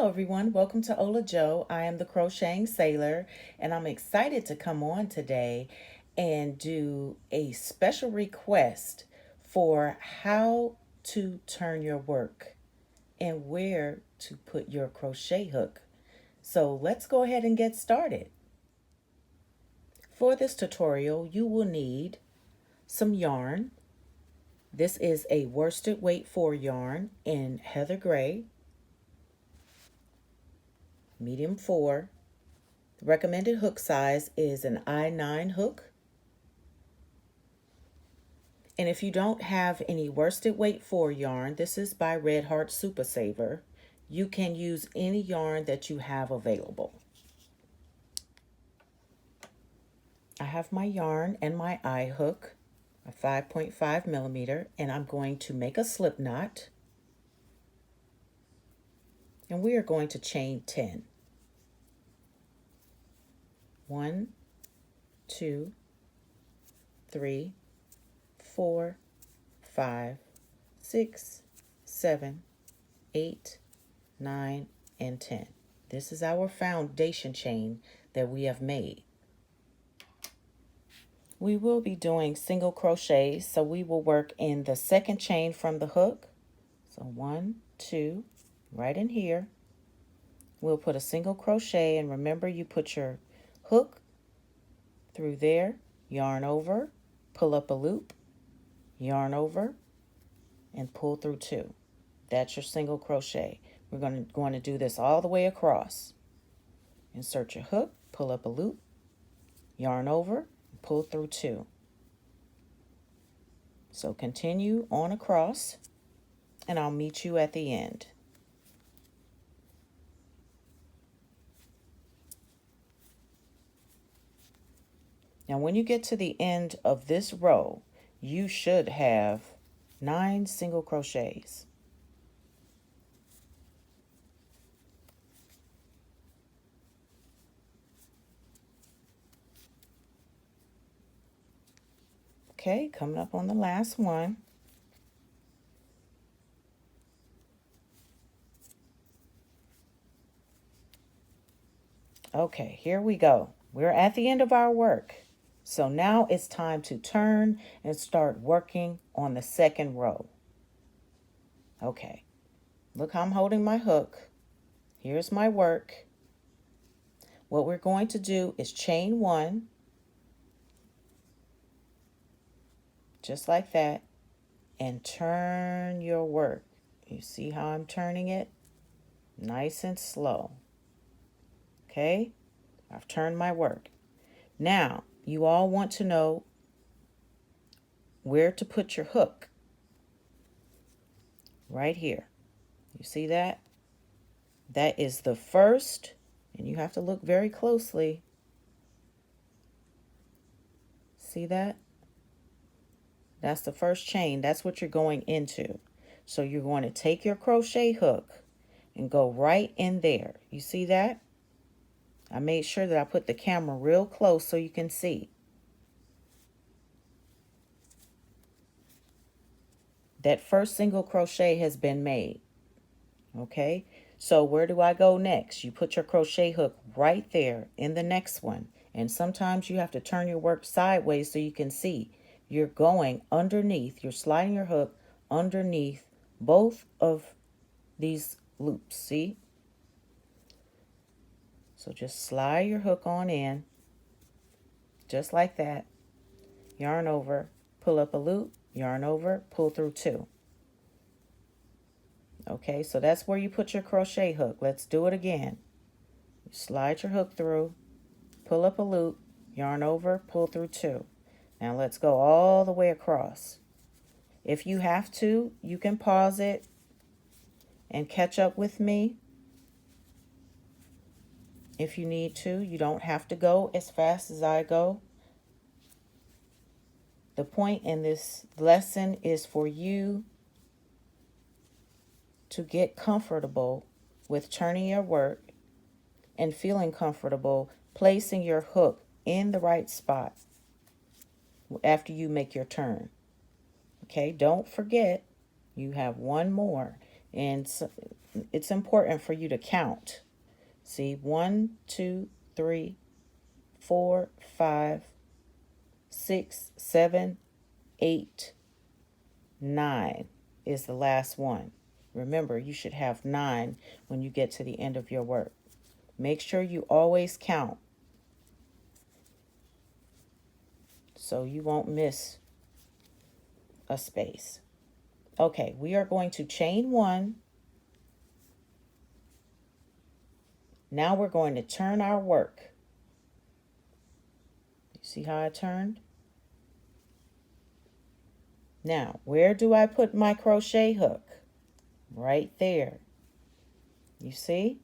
Hello everyone, welcome to OlaJoe. I am the Crocheting Sailor and I'm excited to come on today and do a special request for how to turn your work and where to put your crochet hook. So let's go ahead and get started. For this tutorial, you will need some yarn. This is a worsted weight 4 yarn in heather gray, medium 4. The recommended hook size is an I-9 hook. And if you don't have any worsted weight 4 yarn, this is by Red Heart Super Saver. You can use any yarn that you have available. I have my yarn and my eye hook, a 5.5 millimeter, and I'm going to make a slip knot. And we are going to chain 10. 1, 2, 3, 4, 5, 6, 7, 8, 9, and 10. This is our foundation chain that we have made. We will be doing single crochets, so we will work in the second chain from the hook. So 1, 2, right in here. We'll put a single crochet, and remember you put your hook through there, yarn over, pull up a loop, yarn over, and pull through 2. That's your single crochet. We're going to do this all the way across. Insert your hook, pull up a loop, yarn over, pull through 2. So continue on across, and I'll meet you at the end. Now when you get to the end of this row, you should have 9 single crochets. Okay, coming up on the last one. Okay, here we go. We're at the end of our work. So now it's time to turn and start working on the second row. Okay, look how I'm holding my hook. Here's my work. What we're going to do is chain 1, just like that, and turn your work. You see how I'm turning it? Nice and slow. Okay, I've turned my work. Now, you all want to know where to put your hook. Right here. You see that? That is the first, and you have to look very closely. See that? That's the first chain. That's what you're going into. So you're going to take your crochet hook and go right in there. You see that? I made sure that I put the camera real close so you can see. That first single crochet has been made. Okay, so where do I go next? You put your crochet hook right there in the next one. And sometimes you have to turn your work sideways so you can see. You're going underneath, you're sliding your hook underneath both of these loops, see? So just slide your hook on in, just like that. Yarn over, pull up a loop, yarn over, pull through 2. Okay, so that's where you put your crochet hook. Let's do it again. You slide your hook through, pull up a loop, yarn over, pull through 2. Now let's go all the way across. If you have to, you can pause it and catch up with me. If you need to, you don't have to go as fast as I go. The point in this lesson is for you to get comfortable with turning your work and feeling comfortable placing your hook in the right spot after you make your turn. Okay, don't forget you have one more. And so it's important for you to count. See, 1, 2, 3, 4, 5, 6, 7, 8, 9 is the last one. Remember, you should have 9 when you get to the end of your work. Make sure you always count so you won't miss a space. Okay, we are going to chain 1. Now we're going to turn our work. You see how I turned? Now, where do I put my crochet hook? Right there. You see?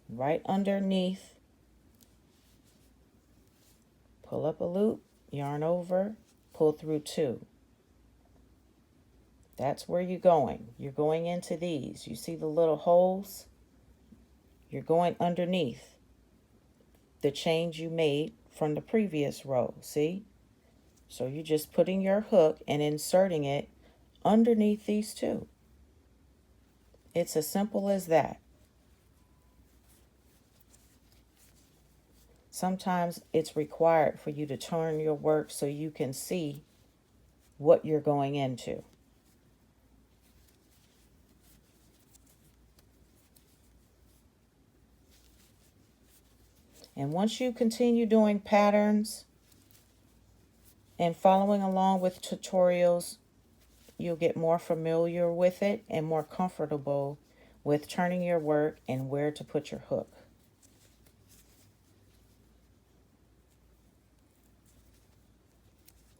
Right underneath. Pull up a loop, yarn over, pull through 2. That's where you're going. You're going into these. You see the little holes? You're going underneath the change you made from the previous row, see? So you're just putting your hook and inserting it underneath these 2. It's as simple as that. Sometimes it's required for you to turn your work so you can see what you're going into. And once you continue doing patterns and following along with tutorials, you'll get more familiar with it and more comfortable with turning your work and where to put your hook.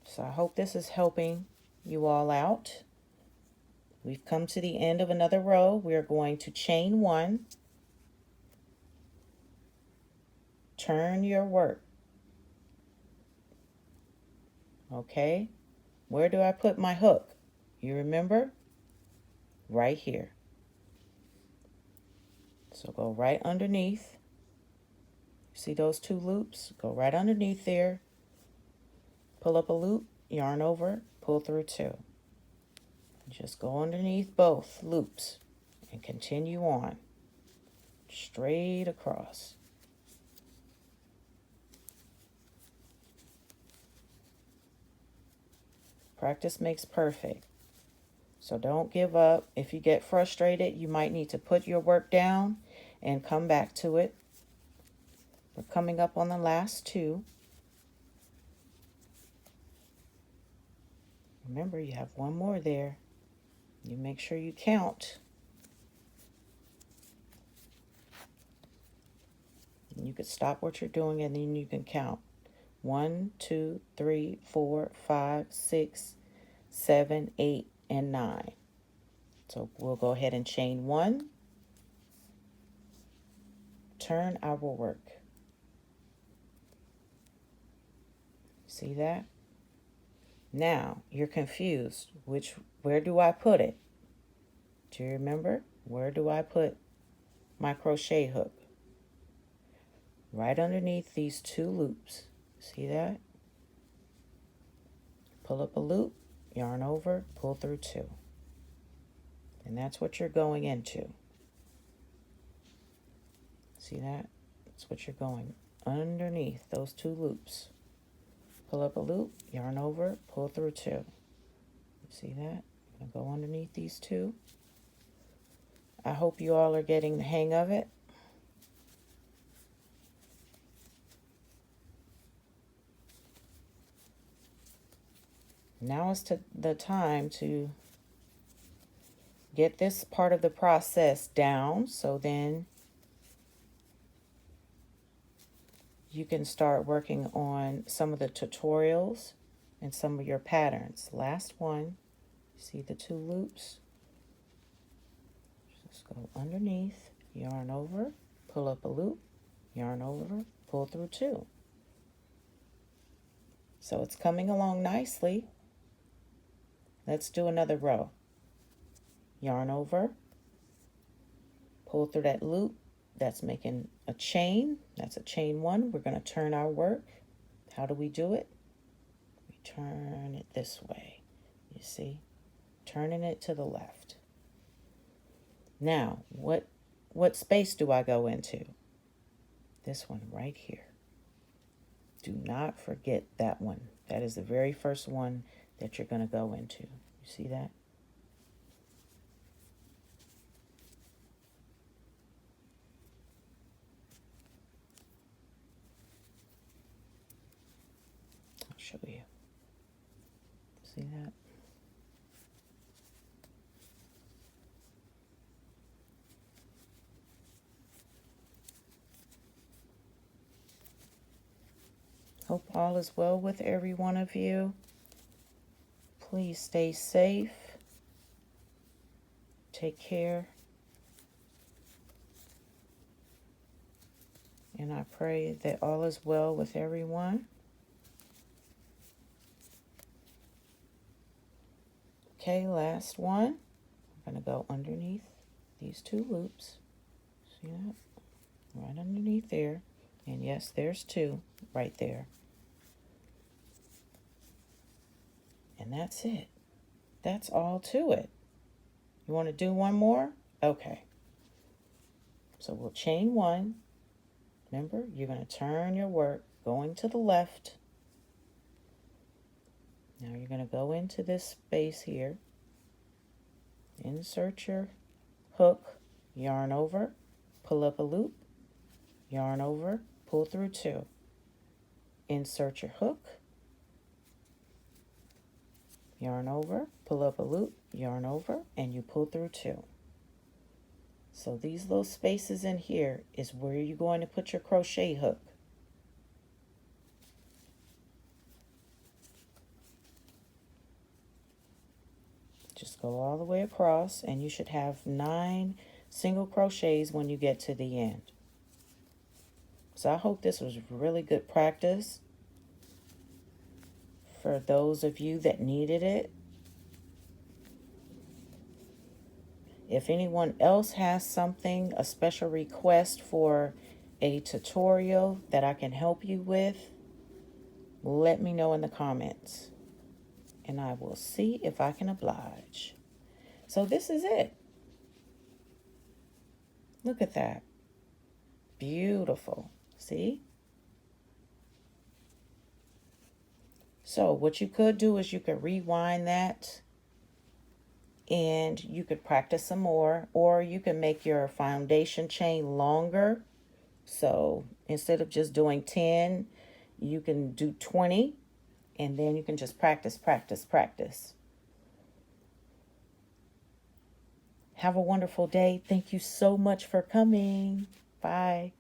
So I hope this is helping you all out. We've come to the end of another row. We're going to chain 1, turn your work. Okay, where do I put my hook? You remember? Right here. So go right underneath. See those 2 loops? Go right underneath there. Pull up a loop, yarn over, pull through 2. Just go underneath both loops and continue on straight across. Practice makes perfect. So don't give up. If you get frustrated, you might need to put your work down and come back to it. We're coming up on the last 2. Remember, you have 1 more there. You make sure you count. And you can stop what you're doing and then you can count. 1, 2, 3, 4, 5, 6, 7, 8, and 9. So we'll go ahead and chain 1. Turn our work. See that? Now you're confused. Where do I put it? Do you remember? Where do I put my crochet hook? Right underneath these 2 loops. See that? Pull up a loop, yarn over, pull through 2. And that's what you're going into. See that? That's what you're going underneath those 2 loops. Pull up a loop, yarn over, pull through 2. See that? I'm going to go underneath these 2. I hope you all are getting the hang of it. Now is the time to get this part of the process down, so then you can start working on some of the tutorials and some of your patterns. Last one, see the 2 loops? Just go underneath, yarn over, pull up a loop, yarn over, pull through 2. So it's coming along nicely. Let's do another row. Yarn over, pull through that loop. That's making a chain. That's a chain 1. We're going to turn our work. How do we do it? We turn it this way. You see? Turning it to the left. Now, what space do I go into? This one right here. Do not forget that one. That is the very first one that you're going to go into. You see that? I'll show you. See that? Hope all is well with every one of you. Please stay safe. Take care. And I pray that all is well with everyone. Okay, last one. I'm going to go underneath these two loops. See that? Right underneath there. And yes, there's two right there. And that's it. That's all to it. You want to do one more? Okay. So we'll chain one. Remember, you're going to turn your work going to the left. Now you're going to go into this space here. Insert your hook, yarn over, pull up a loop, yarn over, pull through two. Insert your hook, yarn over, pull up a loop, yarn over, and you pull through two. So these little spaces in here is where you're going to put your crochet hook. Just go all the way across, and you should have 9 single crochets when you get to the end. So I hope this was really good practice for those of you that needed it. If anyone else has something, a special request for a tutorial that I can help you with, let me know in the comments, and I will see if I can oblige. So this is it. Look at that. Beautiful. See? So what you could do is you could rewind that and you could practice some more, or you can make your foundation chain longer. So instead of just doing 10, you can do 20, and then you can just practice, practice, practice. Have a wonderful day. Thank you so much for coming. Bye.